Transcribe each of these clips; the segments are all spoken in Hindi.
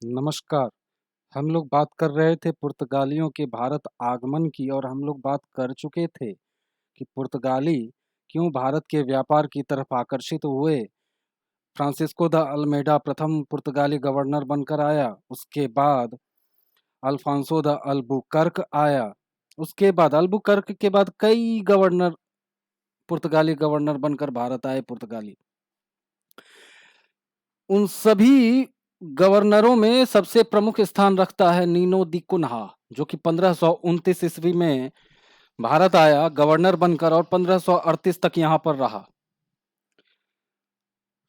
नमस्कार। हम लोग बात कर रहे थे पुर्तगालियों के भारत आगमन की और हम लोग बात कर चुके थे कि पुर्तगाली क्यों भारत के व्यापार की तरफ आकर्षित हुए। फ्रांसिस्को द अल्मेडा प्रथम पुर्तगाली गवर्नर बनकर आया। उसके बाद अल्फांसो द अल्बुकर्क आया। उसके बाद अल्बुकर्क के बाद कई गवर्नर पुर्तगाली गवर्नर बनकर भारत आए पुर्तगाली। उन सभी गवर्नरों में सबसे प्रमुख स्थान रखता है नीनो दी कुन्हा, जो कि 1529 ईस्वी में भारत आया गवर्नर बनकर और 1538 तक यहां पर रहा।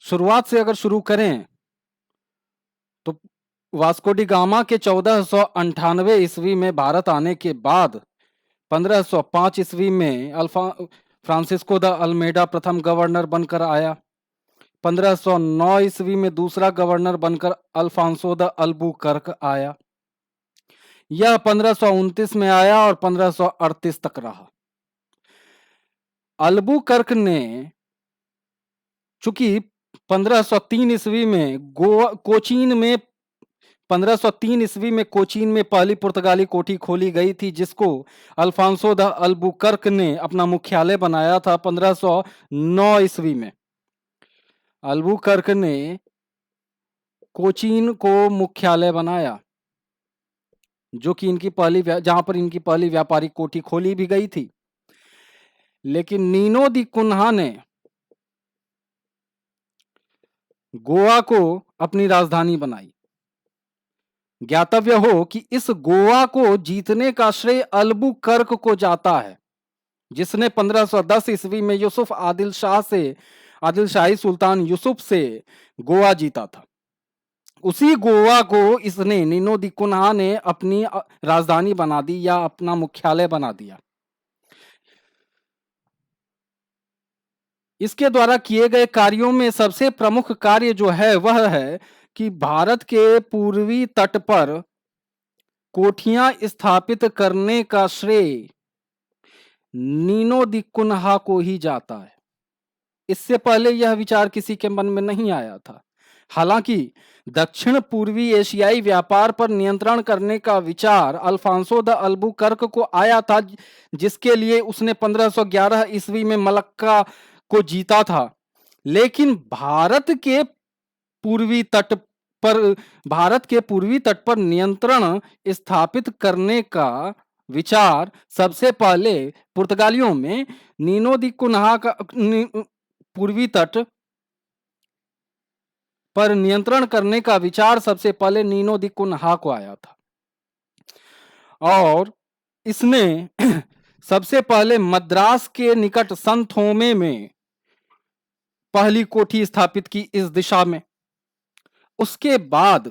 शुरुआत से अगर शुरू करें तो वास्को डी गामा के 1498 ईस्वी में भारत आने के बाद 1505 ईस्वी में फ्रांसिस्को द अल्मेडा प्रथम गवर्नर बनकर आया। 1509 ईस्वी में दूसरा गवर्नर बनकर अल्फांसो द अल्बुकर्क आया। यह 1529 में आया और 1538 तक रहा। अल्बुकर्क ने चूंकि 1503 ईस्वी में कोचीन में 1503 ईस्वी में कोचीन में पहली पुर्तगाली कोठी खोली गई थी, जिसको अल्फांसो द अल्बुकर्क ने अपना मुख्यालय बनाया था 1509 ईस्वी में। अल्बुकर्क ने कोचीन को मुख्यालय बनाया, जो कि जहां पर इनकी पहली व्यापारिक कोठी खोली भी गई थी। लेकिन नीनो दी कुन्हा ने गोवा को अपनी राजधानी बनाई। ज्ञातव्य हो कि इस गोवा को जीतने का श्रेय अल्बुकर्क को जाता है, जिसने 1510 ईस्वी में आदिल शाही सुल्तान यूसुफ से गोवा जीता था। उसी गोवा को इसने नीनो दी कुन्हा ने अपनी राजधानी बना दी या अपना मुख्यालय बना दिया। इसके द्वारा किए गए कार्यों में सबसे प्रमुख कार्य जो है वह है कि भारत के पूर्वी तट पर कोठियां स्थापित करने का श्रेय नीनो दी कुन्हा को ही जाता है। इससे पहले यह विचार किसी के मन में नहीं आया था। हालांकि दक्षिण पूर्वी एशियाई व्यापार पर नियंत्रण करने का विचार अल्फांसो द अल्बुकर्क को आया था, जिसके लिए उसने 1511 ईस्वी में मलक्का को जीता था। लेकिन भारत के पूर्वी तट पर नियंत्रण स्थापित करने का विचार सबसे पहले पुर्तगालियों में नीनो दी कुन्हा का पूर्वी तट पर नियंत्रण करने का विचार सबसे पहले नीनो दी कुन्हा को आया था और इसने सबसे पहले मद्रास के निकट संथोमे में पहली कोठी स्थापित की इस दिशा में। उसके बाद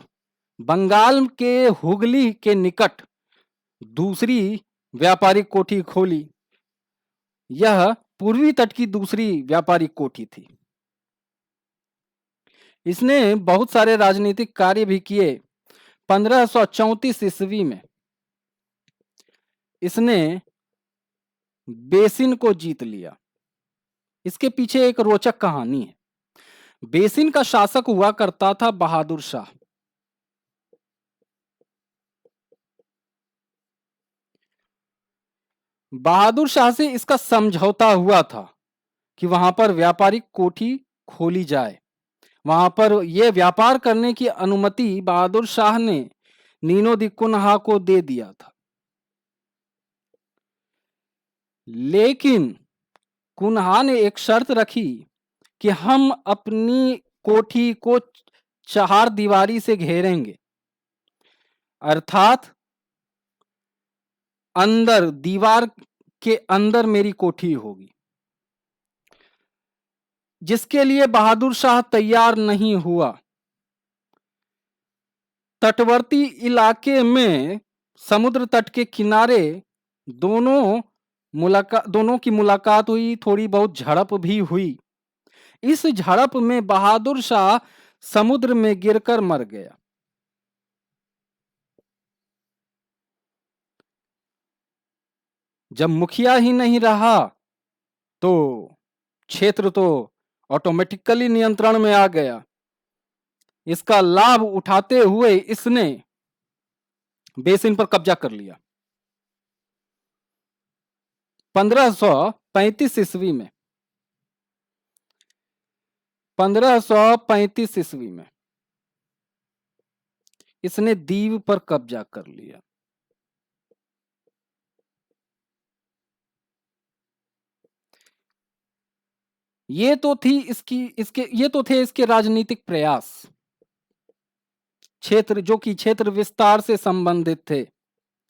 बंगाल के हुगली के निकट दूसरी व्यापारिक कोठी खोली। यह पूर्वी तट की दूसरी व्यापारिक कोठी थी। इसने बहुत सारे राजनीतिक कार्य भी किए। 1534 ईस्वी में इसने बेसिन को जीत लिया। इसके पीछे एक रोचक कहानी है। बेसिन का शासक हुआ करता था बहादुर शाह। बहादुर शाह से इसका समझौता हुआ था कि वहां पर व्यापारिक कोठी खोली जाए। वहां पर यह व्यापार करने की अनुमति बहादुर शाह ने नीनो दी कुन्हा को दे दिया था। लेकिन कुन्हा ने एक शर्त रखी कि हम अपनी कोठी को 4 दीवारी से घेरेंगे, अर्थात अंदर दीवार के अंदर मेरी कोठी होगी, जिसके लिए बहादुर शाह तैयार नहीं हुआ। तटवर्ती इलाके में समुद्र तट के किनारे दोनों की मुलाकात हुई, थोड़ी बहुत झड़प भी हुई। इस झड़प में बहादुर शाह समुद्र में गिरकर मर गया। जब मुखिया ही नहीं रहा तो क्षेत्र तो ऑटोमेटिकली नियंत्रण में आ गया। इसका लाभ उठाते हुए इसने बेसिन पर कब्जा कर लिया। 1535 ईस्वी में 1535 ईस्वी में इसने दीव पर कब्जा कर लिया। ये तो थी इसके राजनीतिक प्रयास, क्षेत्र जो कि क्षेत्र विस्तार से संबंधित थे,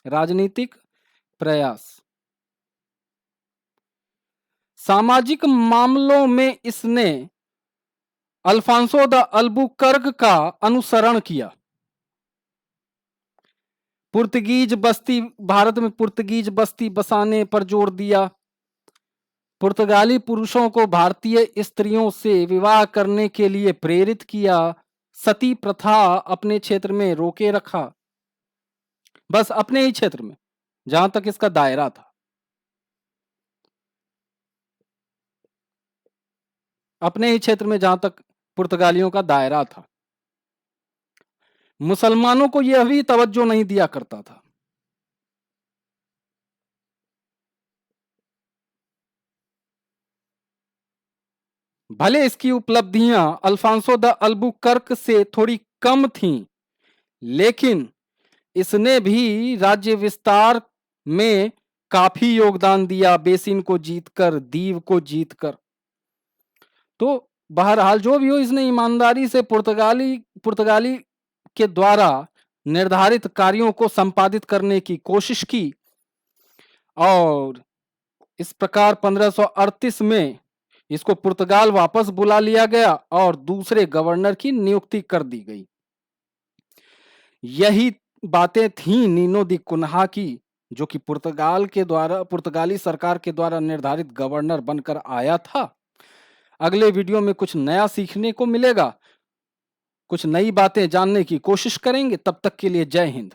राजनीतिक प्रयास। सामाजिक मामलों में इसने अल्फांसो द अल्बुकर्क का अनुसरण किया। पुर्तगीज बस्ती भारत में पुर्तगीज बस्ती बसाने पर जोर दिया। पुर्तगाली पुरुषों को भारतीय स्त्रियों से विवाह करने के लिए प्रेरित किया। सती प्रथा अपने क्षेत्र में रोके रखा, बस अपने ही क्षेत्र में जहां तक इसका दायरा था, अपने ही क्षेत्र में जहां तक पुर्तगालियों का दायरा था। मुसलमानों को यह भी तवज्जो नहीं दिया करता था। भले इसकी उपलब्धियां अल्फांसो द अल्बुकर्क से थोड़ी कम थीं, लेकिन इसने भी राज्य विस्तार में काफी योगदान दिया, बेसिन को जीतकर, दीव को जीतकर। तो बहरहाल जो भी हो, इसने ईमानदारी से पुर्तगाली के द्वारा निर्धारित कार्यों को संपादित करने की कोशिश की और इस प्रकार 1538 में इसको पुर्तगाल वापस बुला लिया गया और दूसरे गवर्नर की नियुक्ति कर दी गई। यही बातें थीं नीनो दी कुन्हा की, जो कि पुर्तगाली सरकार के द्वारा निर्धारित गवर्नर बनकर आया था। अगले वीडियो में कुछ नया सीखने को मिलेगा, कुछ नई बातें जानने की कोशिश करेंगे। तब तक के लिए जय हिंद।